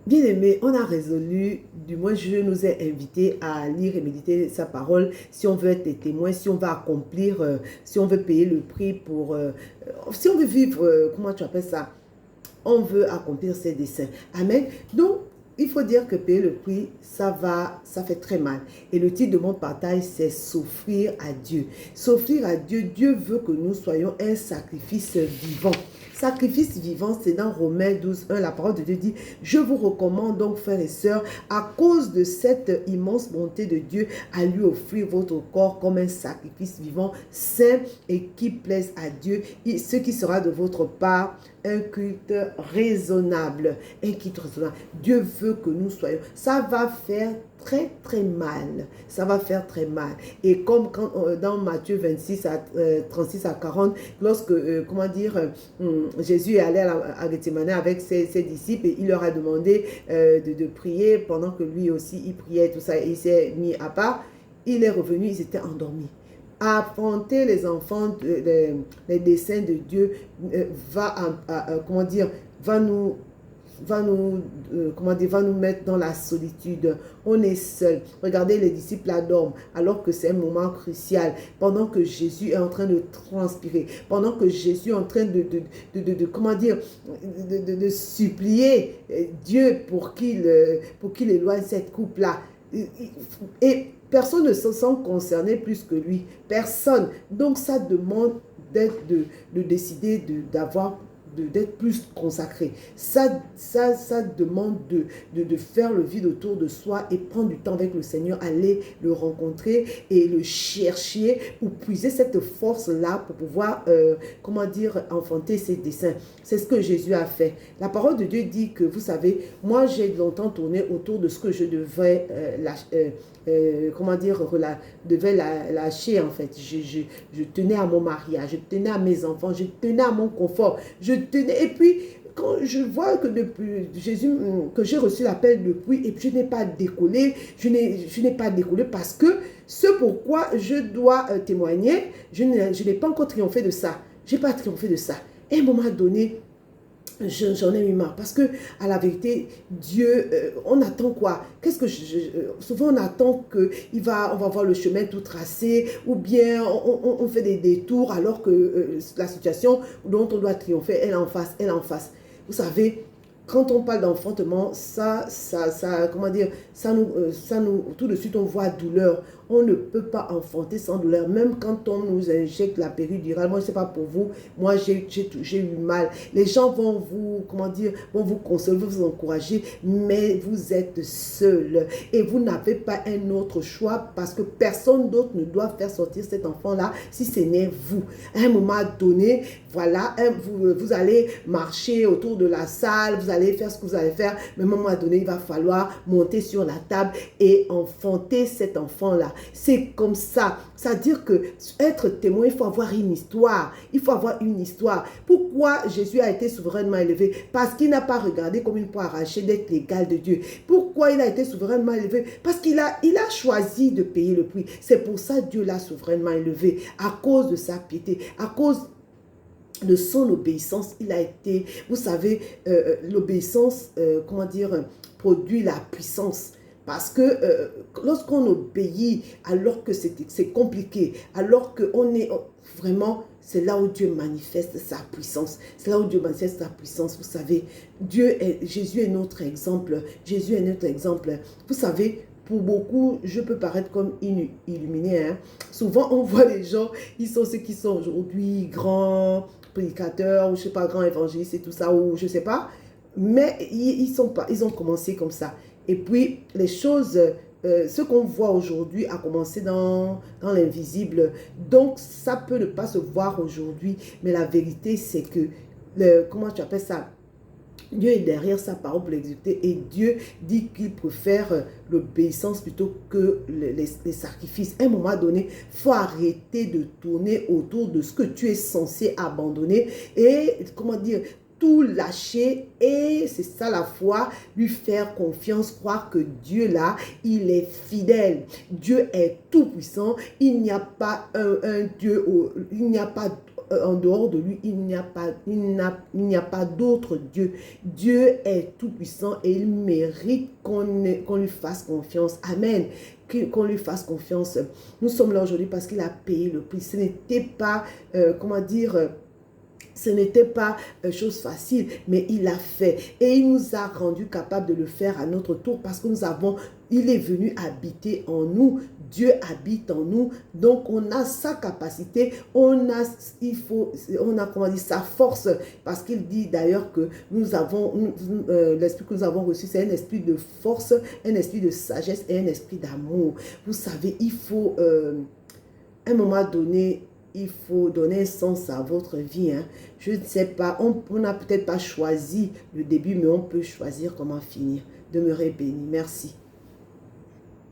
Bien-aimé, on a résolu, du moins je nous ai invités à lire et méditer sa parole si on veut être des témoins, si on veut accomplir, si on veut payer le prix pour, si on veut vivre, comment tu appelles ça, on veut accomplir ses desseins. Amen. Donc, il faut dire que payer le prix, ça fait très mal. Et le titre de mon partage, c'est s'offrir à Dieu. S'offrir à Dieu, Dieu veut que nous soyons un sacrifice vivant. Sacrifice vivant, c'est dans Romains 12, 1, la parole de Dieu dit, je vous recommande donc, frères et sœurs, à cause de cette immense bonté de Dieu, à lui offrir votre corps comme un sacrifice vivant, saint et qui plaise à Dieu, ce qui sera de votre part un culte raisonnable. Un culte raisonnable. Dieu veut que nous soyons. Ça va faire très très mal. Ça va faire très mal. Et comme quand, dans Matthieu 26 à 36 à 40, lorsque, Jésus est allé à Gethsemane avec ses disciples et il leur a demandé de prier pendant que lui aussi il priait, tout ça, et il s'est mis à part. Il est revenu, ils étaient endormis. Affronter les enfants, les desseins de Dieu va nous mettre dans la solitude. On est seul. Regardez, les disciples là dorment alors que c'est un moment crucial. Pendant que Jésus est en train de transpirer, pendant que Jésus est en train de supplier Dieu pour qu'il éloigne cette coupe là. Et personne ne se sent concerné plus que lui. Personne. Donc ça demande de décider d'être plus consacré. Ça demande de faire le vide autour de soi et prendre du temps avec le Seigneur, aller le rencontrer et le chercher pour puiser cette force-là pour pouvoir, enfanter ses desseins. C'est ce que Jésus a fait. La parole de Dieu dit que, vous savez, moi j'ai longtemps tourné autour de ce que je devais devais lâcher en fait. Je tenais à mon mariage, je tenais à mes enfants, je tenais à mon confort, et puis quand je vois que depuis Jésus, que j'ai reçu l'appel depuis, et puis je n'ai pas décollé, je n'ai pas décollé parce que ce pourquoi je dois témoigner, je n'ai pas encore triomphé de ça. Je n'ai pas triomphé de ça. Et à un moment donné, j'en ai eu marre parce que à la vérité Dieu on attend quoi, souvent on attend que on va voir le chemin tout tracé, ou bien on fait des détours alors que la situation dont on doit triompher elle est en face. Vous savez, quand on parle d'enfantement, ça nous, tout de suite on voit douleur. On ne peut pas enfanter sans douleur. Même quand on nous injecte la péridurale, moi je ne sais pas pour vous, moi j'ai eu mal. Les gens vont vont vous consoler, vous encourager, mais vous êtes seul. Et vous n'avez pas un autre choix parce que personne d'autre ne doit faire sortir cet enfant-là si ce n'est vous. À un moment donné, voilà, vous allez marcher autour de la salle, vous allez faire ce que vous allez faire, mais à un moment donné, il va falloir monter sur la table et enfanter cet enfant-là. C'est comme ça. C'est-à-dire que être témoin, il faut avoir une histoire. Il faut avoir une histoire. Pourquoi Jésus a été souverainement élevé? Parce qu'il n'a pas regardé comme une poire arrachée d'être l'égal de Dieu. Pourquoi il a été souverainement élevé? Parce qu'il a choisi de payer le prix. C'est pour ça que Dieu l'a souverainement élevé. À cause de sa piété, à cause de son obéissance, il a été, vous savez, l'obéissance, produit la puissance. Parce que lorsqu'on obéit, alors que c'est compliqué, alors qu'on est vraiment, c'est là où Dieu manifeste sa puissance. C'est là où Dieu manifeste sa puissance. Vous savez, Jésus est notre exemple. Jésus est notre exemple. Vous savez, pour beaucoup, je peux paraître comme illuminé. Hein. Souvent, on voit les gens, ils sont ceux qui sont aujourd'hui grands prédicateurs, ou je sais pas, grands évangélistes et tout ça, ou je sais pas. Mais ils ont commencé comme ça. Et puis, les choses, ce qu'on voit aujourd'hui a commencé dans l'invisible. Donc, ça peut ne pas se voir aujourd'hui. Mais la vérité, c'est que, comment tu appelles ça? Dieu est derrière sa parole pour l'exécuter. Et Dieu dit qu'il préfère l'obéissance plutôt que les sacrifices. À un moment donné, il faut arrêter de tourner autour de ce que tu es censé abandonner. Et, tout lâcher, et c'est ça la foi, lui faire confiance, croire que Dieu là, il est fidèle. Dieu est tout puissant, il n'y a pas un Dieu, il n'y a pas en dehors de lui, il n'y a pas d'autre Dieu. Dieu est tout puissant et il mérite qu'on lui fasse confiance. Amen. Qu'on lui fasse confiance. Nous sommes là aujourd'hui parce qu'il a payé le prix. Ce n'était pas, comment dire, ce n'était pas chose facile, mais il l'a fait. Et il nous a rendu capables de le faire à notre tour parce que il est venu habiter en nous. Dieu habite en nous. Donc, on a sa capacité, on a comment dire, sa force. Parce qu'il dit d'ailleurs que nous avons, l'esprit que nous avons reçu, c'est un esprit de force, un esprit de sagesse et un esprit d'amour. Vous savez, il faut, à un moment donné, il faut donner un sens à votre vie. Hein. Je ne sais pas, on n'a peut-être pas choisi le début, mais on peut choisir comment finir. Demeurez bénis. Merci.